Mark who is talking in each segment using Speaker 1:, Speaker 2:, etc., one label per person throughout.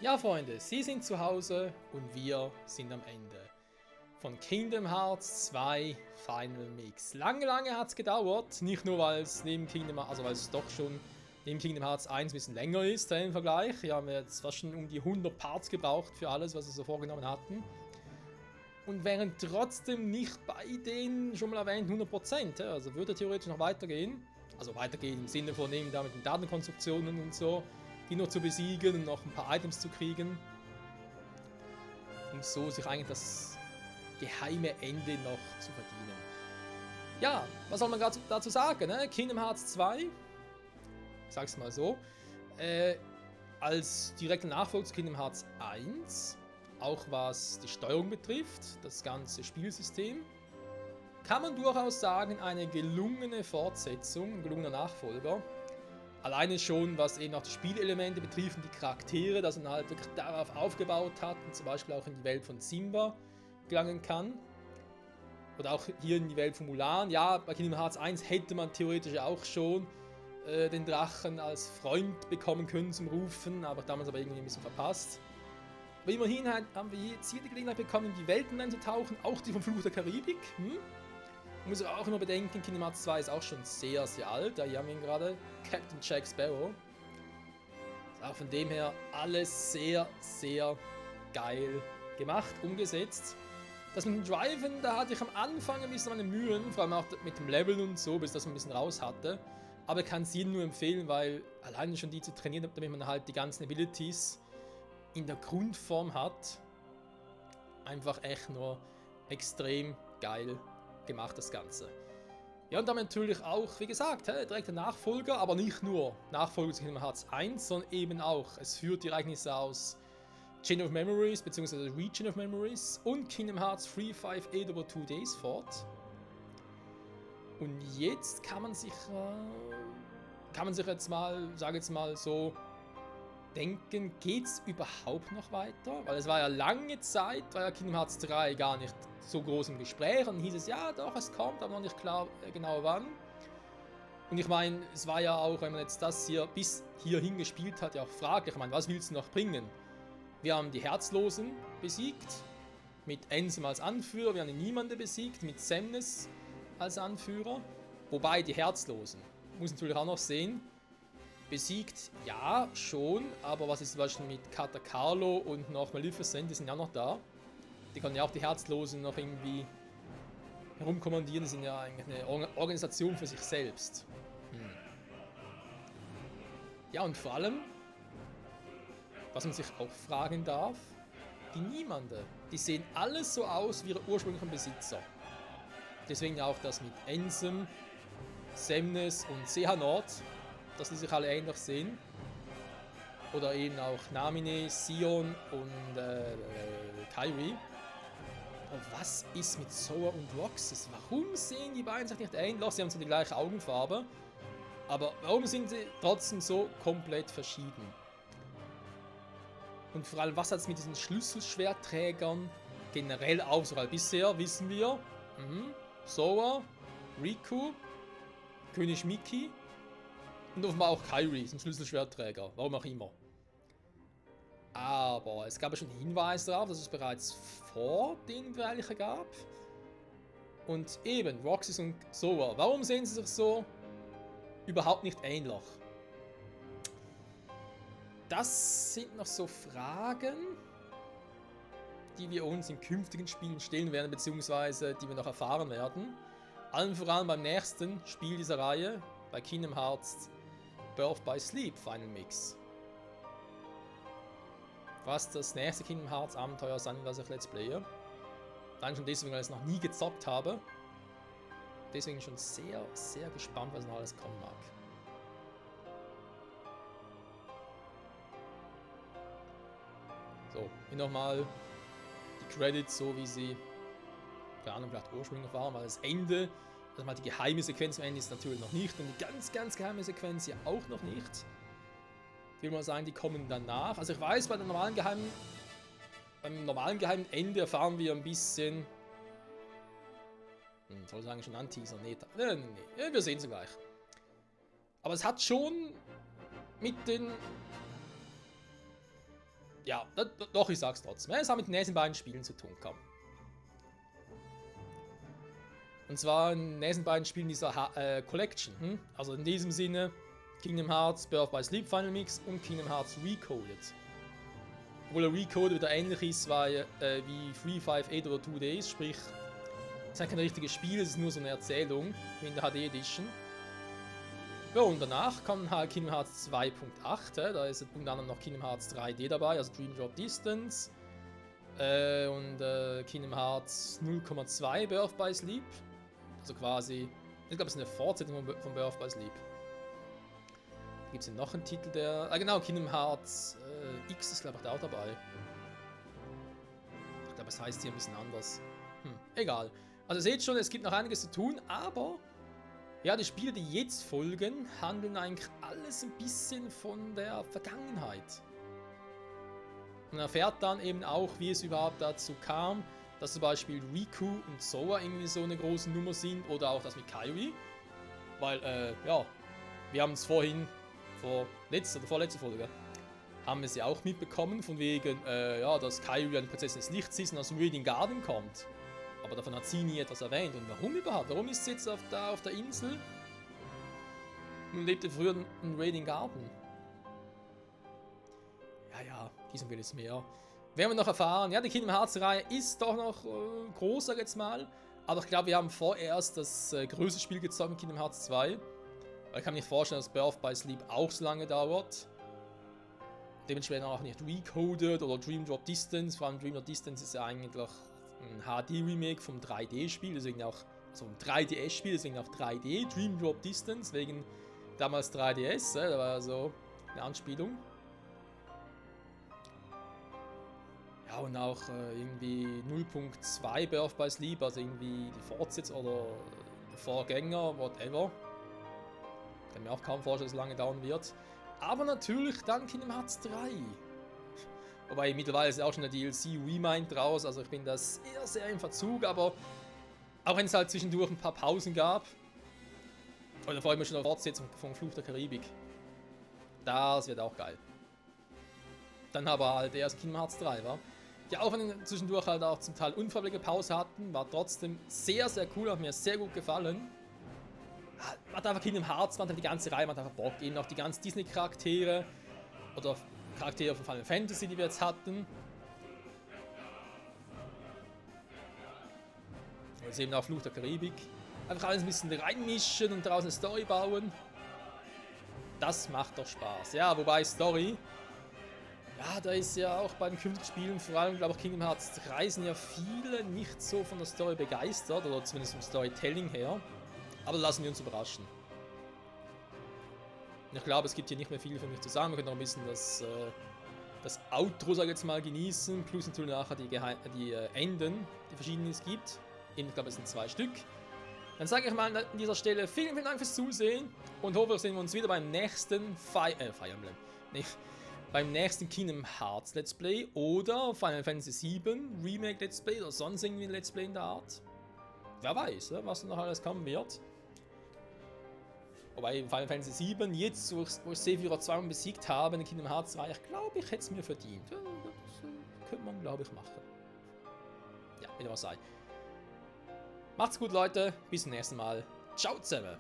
Speaker 1: Ja, Freunde, Sie sind zu Hause und wir sind am Ende. Von Kingdom Hearts 2 Final Mix. Lange hat es gedauert. Nicht nur, weil es neben Kingdom Hearts, also weil es doch schon neben Kingdom Hearts 1 ein bisschen länger ist im Vergleich. Wir haben jetzt fast schon um die 100 Parts gebraucht für alles, was wir so vorgenommen hatten. Und wären trotzdem nicht bei den schon mal erwähnten 100%. Also würde theoretisch noch weitergehen. Also weitergehen im Sinne von eben da mit den Datenkonstruktionen und so. Die noch zu besiegen und noch ein paar Items zu kriegen. Um so sich eigentlich das geheime Ende noch zu verdienen. Ja, was soll man dazu sagen? Ne? Kingdom Hearts 2, ich sag's mal so, als direkter Nachfolger zu Kingdom Hearts 1, auch was die Steuerung betrifft, das ganze Spielsystem, kann man durchaus sagen, eine gelungene Fortsetzung, ein gelungener Nachfolger. Alleine schon, was eben auch die Spielelemente betrifft und die Charaktere, dass man halt wirklich darauf aufgebaut hat und zum Beispiel auch in die Welt von Simba gelangen kann. Oder auch hier in die Welt von Mulan. Ja, bei Kingdom Hearts 1 hätte man theoretisch auch schon den Drachen als Freund bekommen können zum Rufen, aber damals aber irgendwie ein bisschen verpasst. Aber immerhin haben wir jetzt hier die Gelegenheit bekommen, in die Welten einzutauchen, auch die vom Fluch der Karibik. Man muss aber auch immer bedenken, Kingdom Hearts 2 ist auch schon sehr alt. Da haben wir ihn gerade. Captain Jack Sparrow. Ist auch von dem her alles sehr geil gemacht, umgesetzt. Das mit dem Driven, da hatte ich am Anfang ein bisschen meine Mühen, vor allem auch mit dem Level und so, bis das ein bisschen raus hatte. Aber ich kann es jedem nur empfehlen, weil alleine schon die zu trainieren, damit man halt die ganzen Abilities in der Grundform hat. Einfach echt nur extrem geil gemacht, das Ganze. Ja, und damit natürlich auch, wie gesagt, direkt der Nachfolger, aber nicht nur Nachfolger zu Kingdom Hearts 1, sondern eben auch, es führt die Ereignisse aus Chain of Memories, bzw. Region of Memories und Kingdom Hearts 358 over 2 Days fort. Und jetzt kann man sich jetzt mal, sage jetzt mal so, denken, geht's überhaupt noch weiter? Weil es war ja lange Zeit, war ja Kingdom Hearts 3 gar nicht so groß im Gespräch und dann hieß es, ja doch, es kommt, aber noch nicht klar genau wann. Und ich meine, es war ja auch, wenn man jetzt das hier bis hierhin gespielt hat, ja auch fraglich, ich meine, was willst du noch bringen? Wir haben die Herzlosen besiegt, mit Ansem als Anführer, wir haben die Niemande besiegt, mit Xemnas als Anführer, wobei die Herzlosen, muss natürlich auch noch sehen, besiegt, ja, schon, aber was ist zum Beispiel mit Katakalo und noch Maleficent, die sind ja noch da. Die können ja auch die Herzlosen noch irgendwie herumkommandieren, die sind ja eigentlich eine Organisation für sich selbst. Ja, und vor allem, was man sich auch fragen darf, die Niemande, die sehen alles so aus wie ihre ursprünglichen Besitzer. Deswegen auch das mit Ansem, Xemnas und Xehanort, dass die sich alle ähnlich sehen. Oder eben auch Namine, Sion und Kairi. Aber was ist mit Soa und Roxas? Warum sehen die beiden sich nicht ähnlich? Sie haben zwar die gleiche Augenfarbe, aber warum sind sie trotzdem so komplett verschieden? Und vor allem, was hat es mit diesen Schlüsselschwertträgern generell auf sich? Weil bisher wissen wir, Soa, Riku, König Miki und offenbar auch Kairi, ist ein Schlüsselschwertträger, warum auch immer. Aber es gab ja schon Hinweise darauf, dass es bereits vor den Bereichen gab. Und eben, Roxas und Soa, warum sehen sie sich so überhaupt nicht ähnlich? Das sind noch so Fragen, die wir uns in künftigen Spielen stellen werden, beziehungsweise die wir noch erfahren werden. Allen voran beim nächsten Spiel dieser Reihe, bei Kingdom Hearts Birth by Sleep Final Mix. Was das nächste Kingdom Hearts Abenteuer sein wird, das ich Let's Player. Dann schon deswegen, weil ich es noch nie gezockt habe. Deswegen schon sehr gespannt, was noch alles kommen mag. So, hier nochmal die Credits, so wie sie, keine Ahnung, vielleicht ursprünglich waren, weil das Ende, also mal die geheime Sequenz am Ende ist natürlich noch nicht und die ganz geheime Sequenz ja auch noch nicht. Ich will mal sagen, die kommen danach. Also ich weiß, beim normalen geheimen Ende erfahren wir ein bisschen. Soll ich sagen, schon Anteaser? Nee, wir sehen sie gleich. Aber es hat schon mit den ja, doch, ich sag's trotzdem. Es hat mit den nächsten beiden Spielen zu tun gehabt. Und zwar in den nächsten beiden Spielen dieser Collection. Also in diesem Sinne Kingdom Hearts Birth by Sleep Final Mix und Kingdom Hearts Recoded. Obwohl der Recoded wieder ähnlich ist wie 358 oder 2 Days, sprich, es ist kein richtiges Spiel, es ist nur so eine Erzählung wie in der HD Edition. Ja, und danach kommt halt Kingdom Hearts 2.8, da ist unter anderem noch Kingdom Hearts 3D dabei, also Dream Drop Distance. Und Kingdom Hearts 0,2 Birth by Sleep. Also quasi, ich glaube, es ist eine Fortsetzung von Birth by Sleep. Da gibt es ja noch einen Titel, der. Genau, Kingdom Hearts X ist, glaube ich, auch dabei. Ich glaube, es heißt hier ein bisschen anders. Egal. Also, seht schon, es gibt noch einiges zu tun, aber. Ja, die Spiele, die jetzt folgen, handeln eigentlich alles ein bisschen von der Vergangenheit. Man erfährt dann eben auch, wie es überhaupt dazu kam, dass zum Beispiel Riku und Sora irgendwie so eine große Nummer sind oder auch das mit Kairi. Weil, ja, wir haben es vorhin, vorletzte Folge, haben wir sie auch mitbekommen, von wegen, ja, dass Kairi eine Prinzessin des Lichts ist und aus dem Radiant Garden kommt. Aber davon hat sie nie etwas erwähnt. Und warum überhaupt? Warum ist sie jetzt auf der Insel und lebte früher in Radiant Garden? Ja, diesem will es mehr. Werden wir noch erfahren. Ja, die Kingdom Hearts Reihe ist doch noch groß, sag jetzt mal. Aber ich glaube, wir haben vorerst das größte Spiel gezockt mit Kingdom Hearts 2. Weil ich kann mir nicht vorstellen, dass Birth by Sleep auch so lange dauert. Dementsprechend auch nicht Recoded oder Dream Drop Distance. Vor allem Dream Drop Distance ist ja eigentlich ein HD-Remake vom 3D-Spiel, deswegen auch, also ein 3DS-Spiel, deswegen auch 3D, Dream Drop Distance, wegen damals 3DS, da war ja so eine Anspielung. Ja, und auch irgendwie 0.2 Birth by Sleep, also irgendwie die Fortsetzung oder der Vorgänger, whatever. Kann mir auch kaum vorstellen, dass es lange dauern wird. Aber natürlich dann Kingdom Hearts 3. Wobei mittlerweile ist ja auch schon der DLC Remind raus, also ich bin da sehr im Verzug, aber auch wenn es halt zwischendurch ein paar Pausen gab, und da freue ich mich schon auf die Fortsetzung von Fluch der Karibik. Das wird auch geil. Dann aber halt erst Kingdom Hearts 3, war. Ja, auch wenn wir zwischendurch halt auch zum Teil unfreiwillige Pause hatten, war trotzdem sehr, sehr cool, hat mir sehr gut gefallen. Man hat einfach Kingdom Hearts, man hat die ganze Reihe, man hat einfach Bock, eben auch die ganzen Disney-Charaktere oder Charaktere von Final Fantasy, die wir jetzt hatten. Und jetzt eben auch Fluch der Karibik. Einfach alles ein bisschen reinmischen und daraus eine Story bauen. Das macht doch Spaß. Ja, wobei Story, ja, da ist ja auch bei den künftigen Spielen, vor allem glaube ich Kingdom Hearts 3, sind ja viele nicht so von der Story begeistert, oder zumindest vom Storytelling her. Aber lassen wir uns überraschen. Ich glaube, es gibt hier nicht mehr viel für mich zu sagen. Wir können noch ein bisschen das Outro, sag ich jetzt mal, genießen. Plus natürlich nachher die Enden, die verschiedenen es gibt. Ich glaube, es sind 2 Stück. Dann sage ich mal an dieser Stelle vielen, vielen Dank fürs Zusehen. Und hoffe, sehen wir uns wieder beim nächsten Fire Emblem. Nee, beim nächsten Kingdom Hearts Let's Play oder Final Fantasy VII Remake Let's Play oder sonst irgendwie ein Let's Play in der Art. Wer weiß, was noch alles kommen wird. Wobei Final Fantasy VII, jetzt wo ich Sephiroth 2 besiegt habe in Kingdom Hearts 2, ich glaube, ich hätte es mir verdient. Das könnte man, glaube ich, machen. Ja, wie dem auch sei. Macht's gut, Leute. Bis zum nächsten Mal. Ciao zusammen.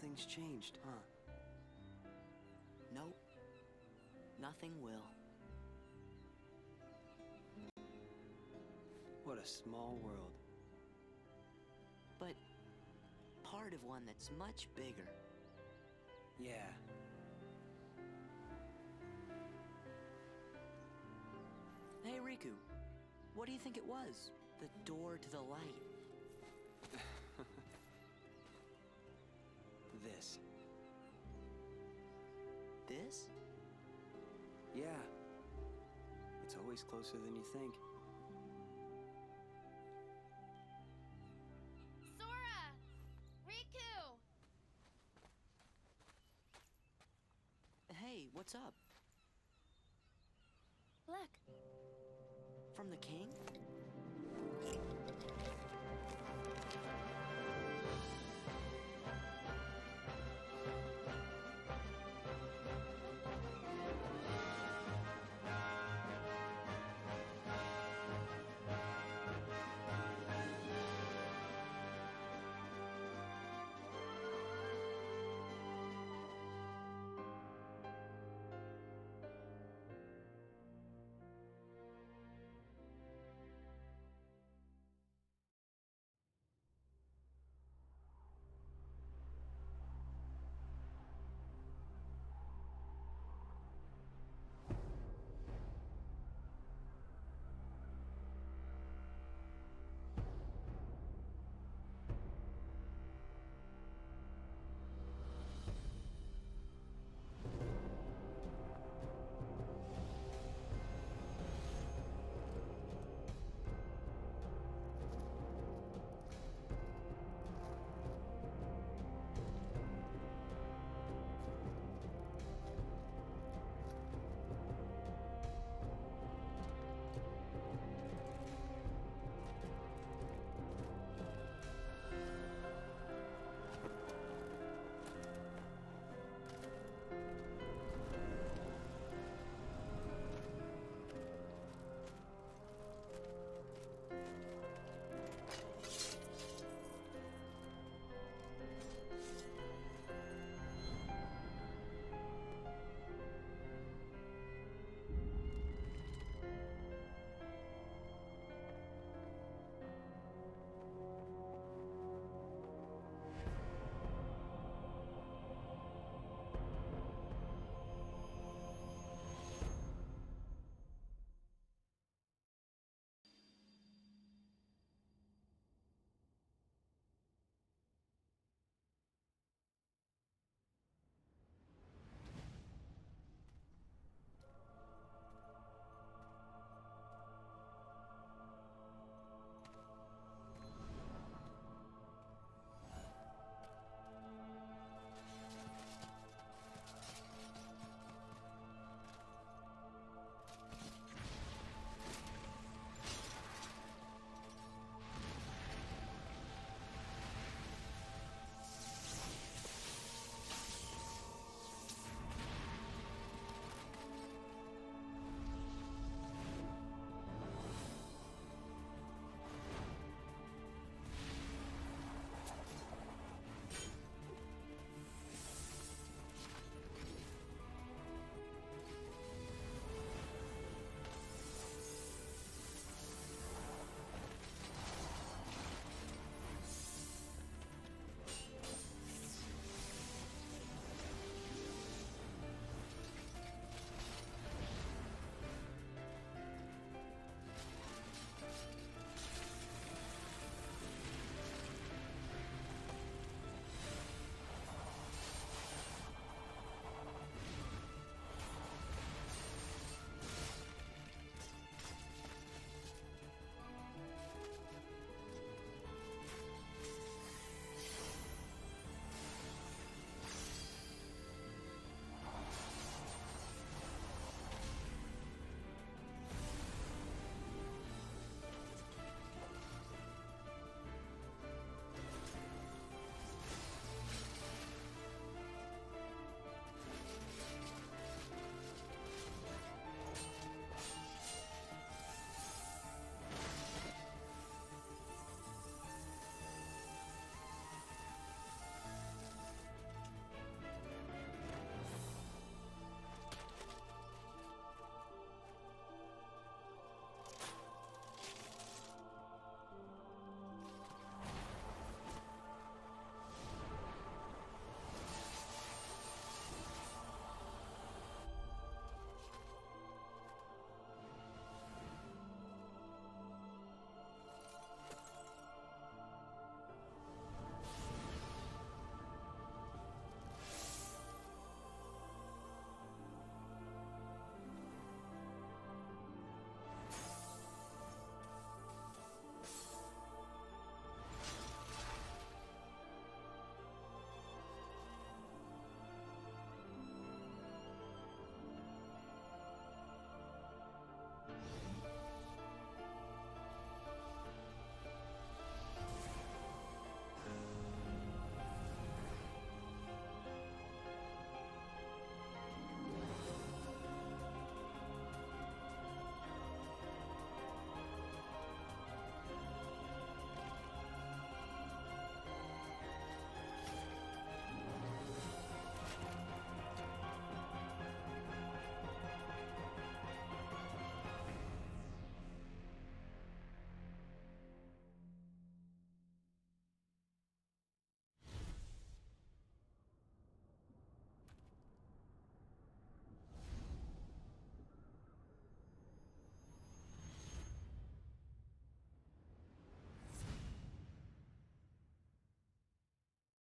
Speaker 2: Nothing's changed, huh?
Speaker 3: Nope. Nothing will.
Speaker 2: What a small world.
Speaker 3: But part of one that's much bigger.
Speaker 2: Yeah.
Speaker 3: Hey, Riku. What do you think it was? The door to the light.
Speaker 2: This.
Speaker 3: This?
Speaker 2: Yeah. It's always closer than you think.
Speaker 4: Sora! Riku!
Speaker 3: Hey, what's up?
Speaker 4: Look,
Speaker 3: From the king?